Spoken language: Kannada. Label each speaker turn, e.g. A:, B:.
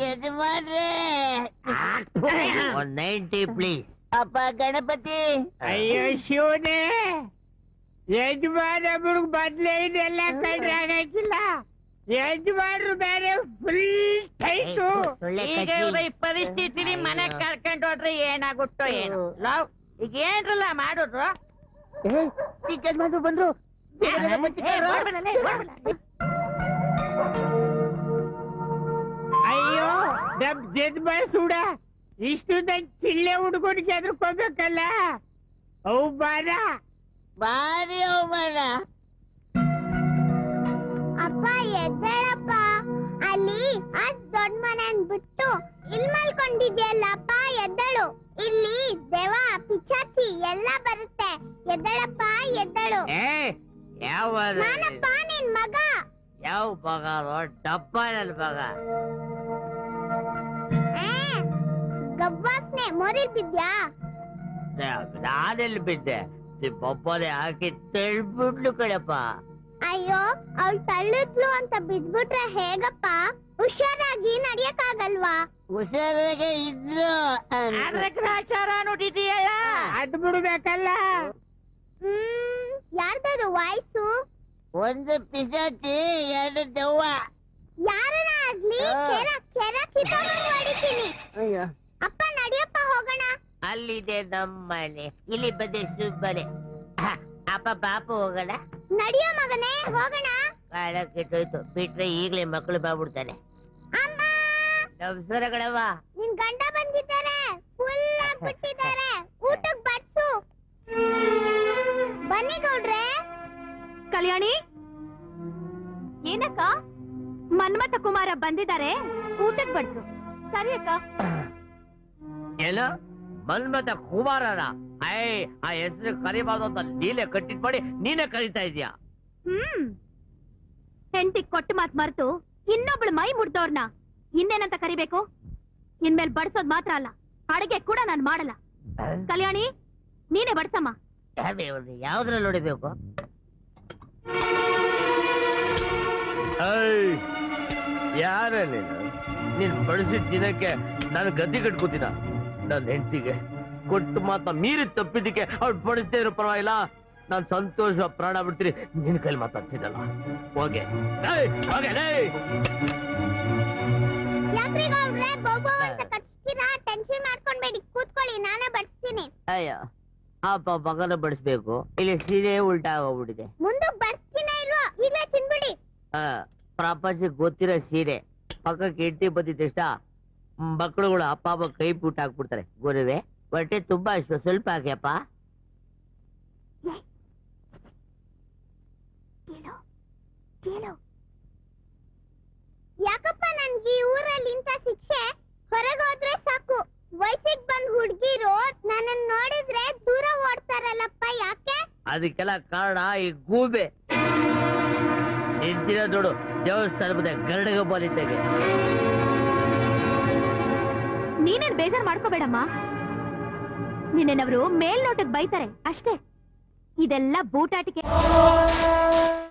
A: ಯಜಮಾನ್ರೆ
B: 90 ಪ್ಲೀಸ್.
A: ಅಪ್ಪ ಗಣಪತಿ.
C: ಅಯ್ಯೋ ಶಿವನೇ, ಯಜಮಾನ ಬದ್ಲೆ ಇದೆಲ್ಲ ಕಂಡ್ರೆ ಆಗಕ್ಕಿಲ್ಲ. ಯಜಮಾನ್ರು ಬೇರೆ ಫುಲ್ ಟೈಟು.
A: ಈಗ ಇವ್ರ ಈ ಪರಿಸ್ಥಿತಿ ಮನೆ ಕರ್ಕೊಂಡು ಹೋದ್ರೆ ಏನಾಗುತ್ತೋ ಏನು. ಲವ್ ಈಗ ಏನ್ರಲ್ಲ ಮಾಡುದು. ಯಜಮಾನ್ರು ಬಂದ್ರು.
C: ಅಯ್ಯೋ ನಮ್ ಜನ್ಮ ಸೂಡ, ಇಷ್ಟು ನನ್ ಚಿಲ್ಲೆ ಹುಡ್ಕೊಂಡು ಕೆದ್ರಕೋಬೇಕಲ್ಲ. ಅವಮಾನ
A: ಭಾರಿ ಅವಮಾನ.
D: ಅಪ್ಪ ಎದ್ದೇಳಪ್ಪ, ಅಲ್ಲಿ ಅಷ್ಟ್ ದೊಡ್ಡ ಮನೆನ್ ಬಿಟ್ಟು ಇಲ್ಲಿ ಮಲ್ಕೊಂಡಿದ್ಯಲ್ಲಪ್ಪ, ಎದ್ದೇಳು. ಇಲ್ಲಿ ದೆವ್ವ ಪಿಚಾಚಿ ಎಲ್ಲ ಬರುತ್ತೆ. ಎದ್ದೇಳಪ್ಪ, ಎದ್ದೇಳು.
B: ಯಾವ
D: ನಾನಪ್ಪ ನಿನ್ ಮಗ.
B: ಯಾವ ಮಗ? ಡಬ್ಬ ನನ್ ಮಗ.
D: ಗಬ್ಬಾಸ್ನೆ ಮೊರಿಲ್ ಬಿದ್ಯಾ?
B: ನಾನೆಲ್ಲಿ ಬಿದ್ದೆ? ನಿಮ್ಮೊಬ್ಬನೇ ಹಾಕಿ ತಳ್ಬಿಡ್ಲು ಕಣಪ್ಪ.
D: ಅಯ್ಯೋ, ಅವಳು ತಳ್ಳಿದ್ಲು ಅಂತ ಬಿದ್ಬಿಟ್ರೆ ಹೇಗಪ್ಪ? ಹುಷಾರಾಗಿ ನಡಿಯಕ್ಕಾಗಲ್ವಾ?
A: ಹುಷಾರಾಗೆ ಇದ್ರು ಆಚಾರ ನೋಡಿದೀಯಲ್ಲ,
C: ಅದ್ ಬಿಡ್ಬೇಕಲ್ಲ.
D: ಯಾರ್ದಾರು ವಾಯ್ಸು?
A: ಒಂದು ಪಿಶಾಚಿ, ಎರಡು ದೆವ್ವ.
D: ಯಾರನ ಆಗ್ಲಿ ಕೆರ ಕೆರ ಕಿತ್ತೋಗಂಗ್ ಹೊಡಿತೀನಿ.
A: ಅಯ್ಯೋ
D: ಅಪ್ಪ ನಡಿಯಪ್ಪ, ಹೋಗೋಣ.
B: ಅಲ್ಲಿದೆ ನಮ್ಮನೆ, ಇಲ್ಲಿ ಬಂದೆ ಸುಮ್ಮನೆ. ಅಪ್ಪ ಬಾಪು ಹೋಗೋಣ.
D: ನಡಿಯೋ ಮಗನೇ, ಹೋಗೋಣ.
B: ಕಾಳ ಕೆಟ್ಟೋಯ್ತು, ಬಿಟ್ರೆ ಈಗ್ಲೇ ಮಕ್ಕಳು ಬಾಬಿಡ್ತಾನೆ.
D: ಅಮ್ಮ,
B: ನಮಸ್ಕಾರಗಳವ್ವ.
D: ನಿನ್ ಗಂಡ ಬಂದಿದ್ದಾರೆ, ಫುಲ್ ಆಗ್ಬಿಟ್ಟಿದ್ದಾರೆ. ಊಟಕ್ ಬಡ್ಸು. ಬನ್ನಿ ಗೌಡ್ರೆ.
E: ಕಲ್ಯಾಣಿ, ಏನಕ್ಕ? ಮನ್ಮಥ ಕುಮಾರ ಬಂದಿದ್ದಾರೆ, ಊಟಕ್ ಬಡ್ಸು. ಸರಿ ಅಕ್ಕ.
B: ಏನು ಮನ್ಮಥ ಕುಮಾರನ? ಆ ಹೆಸರು ಕರಿಬಾರ್ದು ಅಂತ ನೀನೇ ಕಟ್ಟಿಟ್ ಮಾಡಿ ನೀನೇ ಕರಿತಾ ಇದೀಯಾ?
E: ಹೆಂಡತಿ ಕೊಟ್ಟು ಮಾತ್ ಮರ್ತು ಇನ್ನೊಬ್ಳು ಮೈ ಮುಡ್ದವ್ರನ್ನ ಇನ್ನೇನಂತ ಕರಿಬೇಕು? ಇನ್ಮೇಲ್ ಬಡ್ಸೋದ್ ಮಾತ್ರ ಅಲ್ಲ, ಅಡಿಗೆ ಕೂಡ ನಾನ್ ಮಾಡಲ್ಲ. ಕಲ್ಯಾಣಿ, ನೀನೇ ಬಡ್ಸಮ್ಮ.
B: ಯಾವ್ದ್ರಲ್ಲಿ ನೋಡಿಬೇಕು? ಯಾರ ನೀನ್ ಬಡಿಸಿದ ದಿನಕ್ಕೆ ನಾನು ಗದ್ದಿ ಕಟ್ಕೋತೀನ? ನನ್ನ ಹೆಂಡತಿಗೆ ಕೊಟ್ಟು ಮಾತ್ರ ಮೀರಿ ತಪ್ಪಿದ್ದಕ್ಕೆ ಅವ್ಳು ಬಡಿಸ್ದೇ ಇರೋ ಪರವಾಗಿಲ್ಲ, ನಾನ್ ಸಂತೋಷ ಪ್ರಾಣ ಬಿಡ್ತೀನಿ. ನಿನ್ ಕೈಲಿ ಮಾತಾಡ್ತಿದ್ದಲ್ಲ, ಹೋಗೆ
D: ಯಾಕ್ರಿ ಗೌಡ್ರೆ ಬೋಬೋ ಅಂತ ಕಚ್ತೀರಾ? ಟೆನ್ಷನ್ ಮಾಡ್ಕೊಂಡ್ಬೇಡಿ, ಕೂತ್ಕೊಳ್ಳಿ, ನಾನೇ ಬಡ್ಸ್ತೀನಿ.
B: ಅಯ್ಯೋ, ಅಪ್ಪ ಮಗನ ಬಡಿಸ್ಬೇಕು, ಇಲ್ಲಿ ಸೀರೆ ಉಲ್ಟಾ ಹೋಗ್ಬಿಟ್ಟಿದೆ.
D: ಮುಂದಕ್ ಬಡ್ಸ್ತೀನ ಇಲ್ವೋ? ಇಲ್ಲೇ ತಿನ್ಬಿಡಿ.
B: ಪ್ರಪಂಚಕ್ಕೆ ಗೊತ್ತಿರೋ ಸೀರೆ ಪಕ್ಕಕ್ಕೆ ಹೆಂಡತಿ ಬಂದಿದ್ದಷ್ಟ ಮಕ್ಕಳುಗಳು ಅಪ್ಪ ಅಮ್ಮ ಕೈ ಪುಟ್ಟ ಹಾಕ್ಬಿಡ್ತಾರೆ. ಗುರುವೆ, ಹೊಟ್ಟೆ ತುಂಬಾ ಸ್ವಲ್ಪ ಹಾಕ್ಯಪ್ಪ.
D: ಯಾಕಪ್ಪ ನನ್ಗೆ ಈ ಊರಲ್ಲಿ ಇಂಥ ಶಿಕ್ಷೆ? ಹೊರಗೋದ್ರೆ ಸಾಕು, ವಯಸ್ಸಿಗೆ ಬಂದ್ ಹುಡ್ಗಿರು ನನ್ನ ನೋಡಿದ್ರೆ ದೂರ ಓಡ್ತಾರಲ್ಲಪ್ಪ, ಯಾಕೆ?
B: ಅದಕ್ಕೆಲ್ಲ ಕಾರಣ ಈ ಗೂಬೆ. ನಿಂತಿರೋ ನೋಡು, ದೇವಸ್ಥಾನ ಮುಂದೆ ಗರಡಗ ಬೋಲಿದ್ದಾಗೆ.
E: ನೀನೇನ್ ಬೇಜಾರ್ ಮಾಡ್ಕೋಬೇಡಮ್ಮ, ನಿನ್ನೆನವರು ಮೇಲ್ನೋಟಕ್ ಬೈತಾರೆ ಅಷ್ಟೇ. ಇದೆಲ್ಲ ಬೂಟಾಟಿಕೆ.